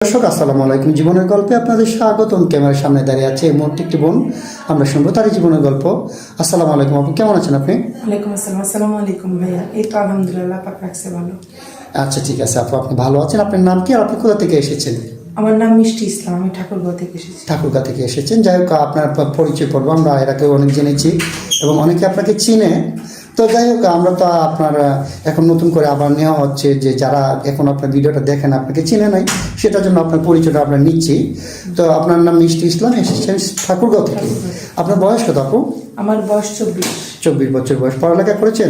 দর্শক আসসালামু আলাইকুম। জীবনের গল্পে আপনাদের স্বাগতম। ক্যামেরার সামনে দাঁড়িয়ে আছে এই মুহূর্তে একটি বোন, আমরা শুনবো তারই জীবনের গল্প। আসসালামু আলাইকুম আপু, কেমন আছেন আপনি? ওয়ালাইকুম আসসালাম। আসসালামু আলাইকুম ভাইয়া। এই তো আলহামদুলিল্লাহ, পাক রাখছে ভালো। আচ্ছা ঠিক আছে আপু, আপনি ভালো আছেন? আপনার নাম কি আর আপনি কোথা থেকে এসেছেন? আমার নাম মিষ্টি ইসলাম, আমি ঠাকুরগাঁও থেকে এসেছি। ঠাকুরগাঁ থেকে এসেছেন। যাই হোক, আপনার পরিচয় পর্ব আমরা এর আগে অনেক জেনেছি এবং অনেকে আপনাকে চিনে। তো যাই হোক, আমরা তো আপনার এখন নতুন করে আবার নেওয়া হচ্ছে যে যারা এখন আপনার ভিডিওটা দেখেন আপনাকে চিনে নাই, সেটার জন্য আপনার পরিচয়টা আমরা নিচ্ছি। তো আপনার নাম মিষ্টি ইসলাম, এসেছেন ঠাকুরগাঁও থেকে। আপনার বয়স কত আপু? আমার বয়স 24। 24 বছর বয়স। পড়ালেখা করেছেন?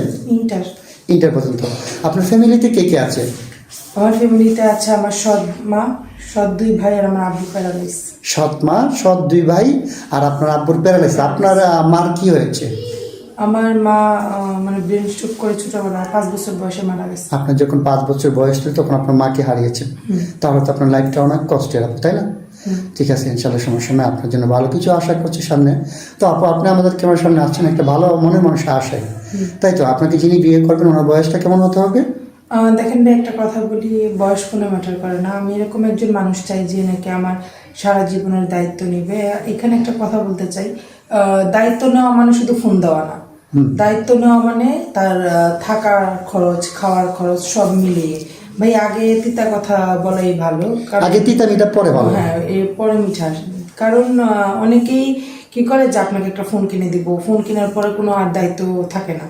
ইন্টার পর্যন্ত। আপনার ফ্যামিলিতে কে কে আছে? আমার ফ্যামিলিতে আছে আমার সৎ মা, সৎ 2 ভাই আর আমার আব্বু প্যারালাইস। সৎ মা, সৎ 2 ভাই আর আপনার আব্বুর প্যারালাইস। আপনার মার কি হয়েছে? আমার মা মানে ব্রেন স্ট্রোক করে ছোটবেলা 5 বছর বয়সে মারা গেছে। আপনার যখন 5 বছর বয়স ছিল তখন আপনার মাকে হারিয়েছেন। তাহলে তো আপনার লাইফটা অনেক কষ্টের আপু, তাই না? ঠিক আছে, ইনশাল্লাহ সমস্যা নেই। আপনার জন্য ভালো কিছু আশা করছি সামনে। তো আপু, আপনি আমাদের ক্যামেরার সামনে আসছেন একটা ভালো মনের মানুষের আশায়, তাই তো? আপনাকে যিনি বিয়ে করবেন ওনার বয়সটা কেমন হতে হবে? দেখেন ভাই, একটা কথা বলি, বয়স কোনো ম্যাটার করে না। আমি এরকম একজন মানুষ চাই যে নাকি আমার সারা জীবনের দায়িত্ব নিবে। এখানে একটা কথা বলতে চাই, দায়িত্ব নেওয়া মানে শুধু ফোন দেওয়া না। দায়িত্ব নেওয়া মানে তার থাকার খরচ, খাওয়ার খরচ সব মিলিয়ে। ভাই আগে তিতা কথা বলাই ভালো, আগে তিতা মিঠা পরে ভালো। হ্যাঁ, এরপরে মিঠা আসে। কারণ অনেকেই কি করে যে আপনাকে একটা ফোন কিনে দিব, ফোন কেনার পরে কোনো আর দায়িত্ব থাকে না।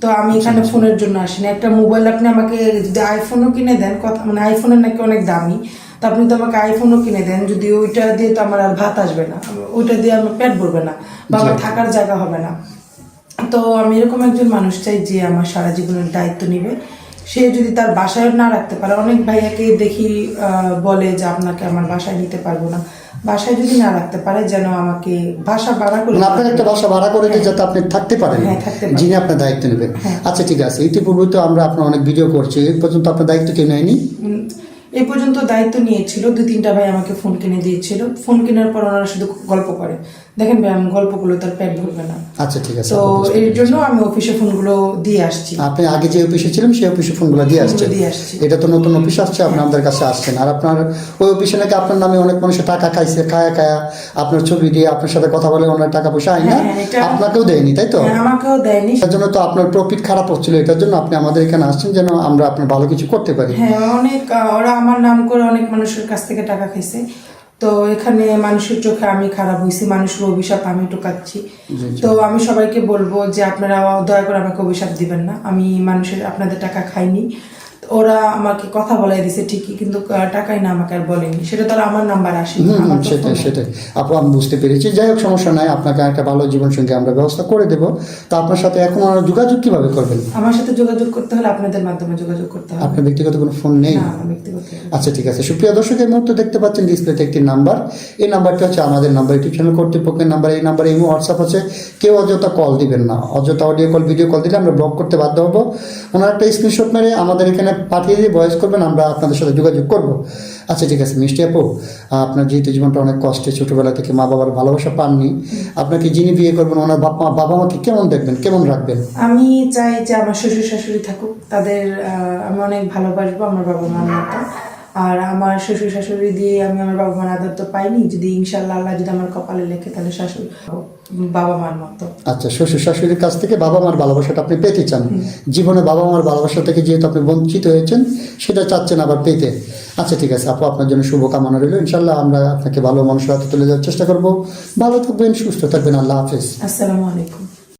তো আমি এখানে ফোনের জন্য আসিনি। একটা মোবাইল আপনি আমাকে যদি আইফোনও কিনে দেন, কথা মানে আইফোনের নাকি অনেক দামি, তো আপনি তো আমাকে আইফোনও কিনে দেন, যদি ওইটা দিয়ে তো আমার আর ভাত আসবে না, ওইটা দিয়ে আমার পেট ভরবে না বা আমার থাকার জায়গা হবে না। তো আমি এরকম একজন মানুষ চাই যে আমার সারা জীবনের দায়িত্ব নিবে। সে যদি তার বাসায় না রাখতে পারে, অনেক ভাইয়াকে দেখি বলে যে আপনাকে আমার বাসায় নিতে পারবো না। বাসায় যদি না রাখতে পারে, যেন আমাকে বাসা ভাড়া করে, আপনার একটা বাসা ভাড়া করে দিয়ে যাতে আপনি থাকতে পারেন, যিনি আপনার দায়িত্ব নেবেন। আচ্ছা ঠিক আছে, ইতিপূর্বে তো আমরা আপনার অনেক ভিডিও করছি, এই পর্যন্ত আপনার দায়িত্ব কেউ নেয়নি? এই পর্যন্ত দায়িত্ব নিয়েছিল 2-3টা ভাই, আমাকে ফোন কিনে দিয়েছিল। ফোন কেনার পর ওনারা শুধু গল্প করে। দেখেন ভাই, আমি গল্পগুলো তার পেট ভরবে না। আচ্ছা ঠিক আছে, তো এর জন্য আমি অফিসে ফোনগুলো দিয়ে আসছি। আপনি আগে যে অফিসে ছিলেন সেই অফিসে ফোনগুলো দিয়ে আসছেন? এটা তো নতুন অফিস আসছে, আপনি আমাদের কাছে আসছেন। আর আপনার ওই অফিসে নাকি আপনার নামে অনেক মানুষের টাকা খাইছে, খায়া আপনার ছবি দিয়ে আপনার সাথে কথা বলে অনেক টাকা পয়সা আয় না, আপনাকেও দেয়নি, তাই তো? আমাকেও দেয়নি। তার জন্য তো আপনার প্রফিট খারাপ হচ্ছিল, এটার জন্য আপনি আমাদের এখানে আসছেন যেন আমরা আপনার ভালো কিছু করতে পারি। হ্যাঁ, অনেক ওরা আমার নাম করে অনেক মানুষের কাছ থেকে টাকা খাইছে। তো এখানে মানুষের চোখে আমি খারাপ হয়েছি, মানুষের অভিশাপ আমি টোকাচ্ছি। তো আমি সবাইকে বলবো যে আপনারা দয়া করে আমাকে অভিশাপ দিবেন না। আমি মানুষের আপনাদের টাকা খাইনি। ওরা আমাকে কথা বলাই দিছে ঠিকই, কিন্তু টাকাই না আমাকে আর বলেনি। সেটা তো আমার নাম্বার আসেনি। সেটাই আপু, আমি বুঝতে পেরেছি। যাই হোক, সমস্যা নাই, আপনাকে একটা ভালো জীবন সঙ্গী আমরা ব্যবস্থা করে দেবো। তো আপনার সাথে এখন যোগাযোগ কিভাবে করবেন? আমার সাথে যোগাযোগ করতে হলে আপনাদের মাধ্যমে যোগাযোগ করতে হবে। আপনার ব্যক্তিগত কোনো ফোন নেই? না, ব্যক্তিগত। আচ্ছা ঠিক আছে। সুপ্রিয় দর্শক, এই মুহূর্তে দেখতে পাচ্ছেন ডিসপ্লেতে একটি নাম্বার। এই নাম্বারটি হচ্ছে আমাদের নাম্বার, ইউটিউব চ্যানেল কর্তৃপক্ষের নাম্বার। এই নাম্বারে ইমো, হোয়াটসঅ্যাপ আছে। কেউ অযথা কল দিবেন না, অযথা অডিও কল, ভিডিও কল দিলে আমরা ব্লক করতে বাধ্য হবো। ওনার একটা স্ক্রিনশট মেরে আমাদের এখানে পাঠিয়ে দিয়ে ভয়েস করবেন, আমরা আপনাদের সাথে যোগাযোগ করব। আচ্ছা ঠিক আছে মিষ্টি আপু, আপনার যেহেতু জীবনটা অনেক কষ্টে, ছোটবেলা থেকে মা বাবার ভালোবাসা পাননি, আপনাকে যিনি বিয়ে করবেন ওনার বাবা মাকে কেমন দেখবেন, কেমন রাখবেন? আমি চাই যে আমার শ্বশুর শাশুড়ি থাকুক, তাদের আমি অনেক ভালোবাসবো আমার বাবা মার মতো। আর আমার শ্বশুর শাশুড়ি দিয়ে আমি আমার বাবা মার আদর তো পাইনি, যদি ইনশাল্লাহ আল্লাহ যদি আমার কপালে লেখে, তাহলে শাশুড়ি বাবা মার মতো। আচ্ছা, শ্বশুর শাশুড়ির কাছ থেকে বাবা মার ভালোবাসাটা আপনি পেতে চান। জীবনে বাবা মার ভালোবাসা থেকে যেহেতু আপনি বঞ্চিত হয়েছেন, সেটা চাচ্ছেন আবার পেতে। আচ্ছা ঠিক আছে আপু, আপনার জন্য শুভকামনা রইল। ইনশাল্লাহ আমরা আপনাকে ভালো মানুষের হাতে তুলে যাওয়ার চেষ্টা করবো। ভালো থাকবেন, সুস্থ থাকবেন। আল্লাহ হাফেজ। আসসালামু আলাইকুম।